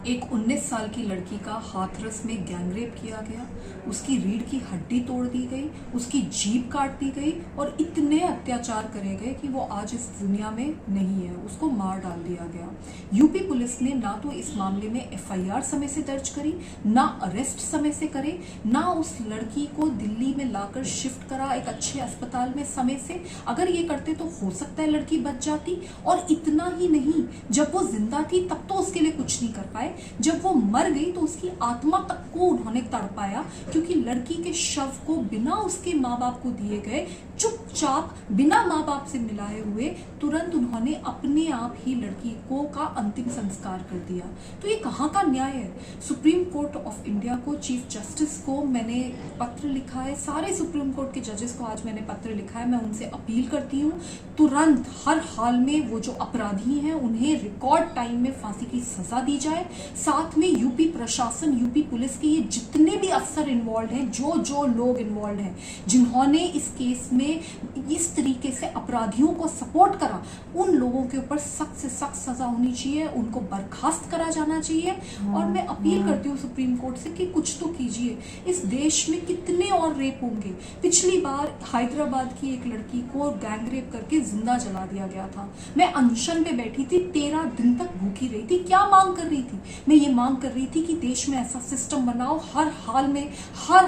एक 19 साल की लड़की का हाथरस में गैंगरेप किया गया, उसकी रीढ़ की हड्डी तोड़ दी गई, उसकी जीभ काट दी गई और इतने अत्याचार करे गए कि वो आज इस दुनिया में नहीं है, उसको मार डाल दिया गया। यूपी पुलिस ने ना तो इस मामले में एफआईआर समय से दर्ज करी, ना अरेस्ट समय से करे, ना उस लड़की को दिल्ली में लाकर शिफ्ट करा एक अच्छे अस्पताल में समय से। अगर ये करते तो हो सकता है लड़की बच जाती। और इतना ही नहीं, जब वो जिंदा थी तब तो उसके लिए कुछ नहीं कर पाए, जब वो मर गई तो उसकी आत्मा तक को उन्होंने तड़पाया, क्योंकि लड़की के शव को बिना उसके माँ बाप को दिए गए, चुपचाप बिना माँ बाप से मिलाए हुए तुरंत उन्होंने अपने आप ही लड़की को का अंतिम संस्कार कर दिया। तो ये कहाँ का न्याय है? सुप्रीम कोर्ट ऑफ इंडिया को, चीफ जस्टिस को मैंने पत्र लिखा है, सारे सुप्रीम कोर्ट के जजेस को आज मैंने पत्र लिखा है। मैं उनसे अपील करती हूँ, तुरंत हर हाल में वो जो अपराधी हैं उन्हें रिकॉर्ड टाइम में फांसी की सजा दी जाए। साथ में यूपी प्रशासन, यूपी पुलिस के ये जितने भी अफसर इन्वॉल्व हैं, जो लोग इन्वॉल्व हैं, जिन्होंने इस केस में इस तरीके से अपराधियों को सपोर्ट करा, उन लोगों के ऊपर सख्त से सख्त सजा होनी चाहिए, उनको बर्खास्त करा जाना चाहिए। और मैं अपील करती हूँ सुप्रीम कोर्ट से कि कुछ तो कीजिए। इस देश में कितने और रेप होंगे? पिछली बार हैदराबाद की एक लड़की को गैंग रेप करके जिंदा जला दिया गया था। मैं अनशन में बैठी थी, 13 दिन तक भूखी रही थी। क्या मांग कर रही थी? मैं ये मांग कर रही थी कि देश में ऐसा सिस्टम बनाओ, हर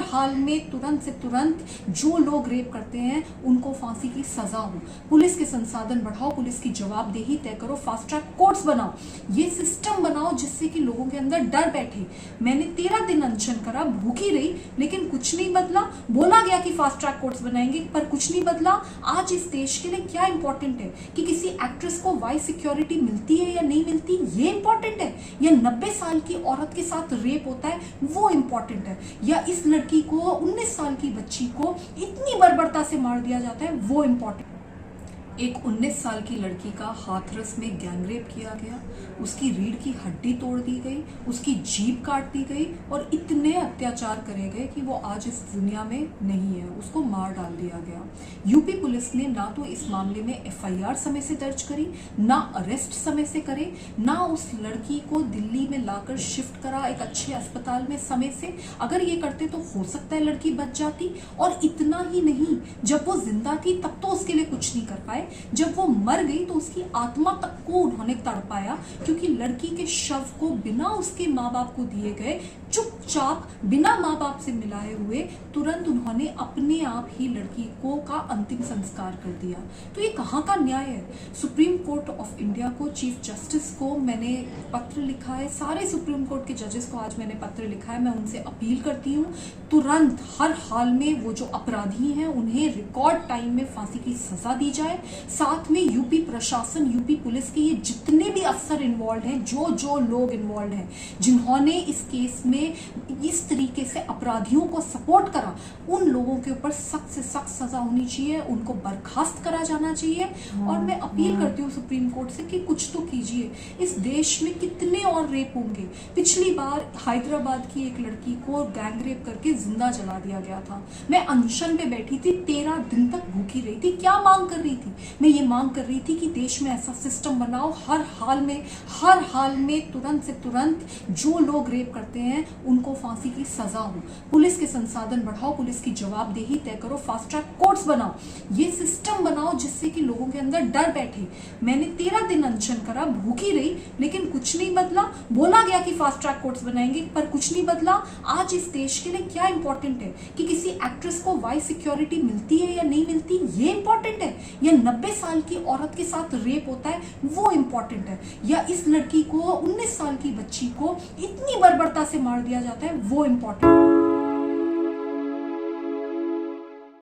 हाल में तुरंत से तुरंत जो लोग रेप करते हैं उनको फांसी की सजा हो। पुलिस के संसाधन बढ़ाओ, पुलिस की जवाबदेही तय करो, फास्ट ट्रैक कोर्ट्स बनाओ, ये सिस्टम बनाओ जिससे कि लोगों के अंदर डर बैठे। मैंने 13 दिन अनशन करा, भूखी रही, लेकिन कुछ नहीं बदला। बोला गया कि फास्ट ट्रैक कोर्ट्स बनाएंगे, पर कुछ नहीं बदला। आज इस देश के लिए क्या इंपॉर्टेंट है कि किसी एक्ट्रेस को वाइस सिक्योरिटी मिलती है या नहीं मिलती, ये इंपॉर्टेंट है, या 90 साल की औरत के साथ रेप होता है वो इंपॉर्टेंट है, या इस लड़की को, 19 साल की बच्ची को इतनी बर्बरता से मार दिया जाता है वो इंपॉर्टेंट। एक 19 साल की लड़की का हाथरस में गैंगरेप किया गया, उसकी रीढ़ की हड्डी तोड़ दी गई, उसकी जीभ काट दी गई और इतने अत्याचार करे गए कि वो आज इस दुनिया में नहीं है, उसको मार डाल दिया गया। यूपी पुलिस ने ना तो इस मामले में एफआईआर समय से दर्ज करी, ना अरेस्ट समय से करे, ना उस लड़की को दिल्ली में लाकर शिफ्ट करा एक अच्छे अस्पताल में समय से। अगर ये करते तो हो सकता है लड़की बच जाती। और इतना ही नहीं, जब वो जिंदा थी तब तो उसके लिए कुछ नहीं कर पाए, जब वो मर गई तो उसकी आत्मा तक को उन्होंने तड़पाया, क्योंकि लड़की के शव को बिना उसके माँ बाप को दिए गए, चुपचाप बिना माँ बाप से मिलाए हुए तुरंत उन्होंने अपने आप ही लड़की को का अंतिम संस्कार कर दिया। तो ये कहाँ का न्याय है? सुप्रीम कोर्ट ऑफ इंडिया को, चीफ जस्टिस को मैंने पत्र लिखा है, सारे सुप्रीम कोर्ट के जजेस को आज मैंने पत्र लिखा है। मैं उनसे अपील करती हूँ, तुरंत हर हाल में वो जो अपराधी हैं उन्हें रिकॉर्ड टाइम में फांसी की सजा दी जाए। साथ में यूपी प्रशासन, यूपी पुलिस के ये जितने भी अफसर इन्वॉल्व हैं, जो लोग इन्वॉल्व हैं, जिन्होंने इस केस में इस तरीके से अपराधियों को सपोर्ट करा, उन लोगों के ऊपर सख्त से सख्त सजा होनी चाहिए, उनको बर्खास्त करा जाना चाहिए। और मैं अपील करती हूँ सुप्रीम कोर्ट से कि कुछ तो कीजिए। इस देश में कितने और रेप होंगे? पिछली बार हैदराबाद की एक लड़की को गैंग रेप करके जिंदा जला दिया गया था। मैं अनशन में बैठी थी, 13 दिन तक भूखी रही थी। क्या मांग कर रही थी? मैं ये मांग कर रही थी कि देश में ऐसा सिस्टम बनाओ, हर हाल में तुरंत से तुरंत जो लोग रेप करते हैं उनको फांसी की सजा हो। पुलिस के संसाधन बढ़ाओ, पुलिस की जवाबदेही तय करो, फास्ट ट्रैक कोर्ट्स बनाओ, ये सिस्टम बनाओ जिससे कि लोगों के अंदर डर बैठे। मैंने 13 दिन अनशन करा, भूखी रही, लेकिन कुछ नहीं बदला। बोला गया कि फास्ट ट्रैक कोर्ट्स बनाएंगे, पर कुछ नहीं बदला। आज इस देश के लिए क्या इंपॉर्टेंट है कि किसी एक्ट्रेस को वाइस सिक्योरिटी मिलती है या नहीं मिलती, ये इंपॉर्टेंट है, या 90 साल की औरत के साथ रेप होता है वो इंपॉर्टेंट है, या इस लड़की को, 19 साल की बच्ची को इतनी बर्बरता से मार दिया जाता है वो इंपॉर्टेंट।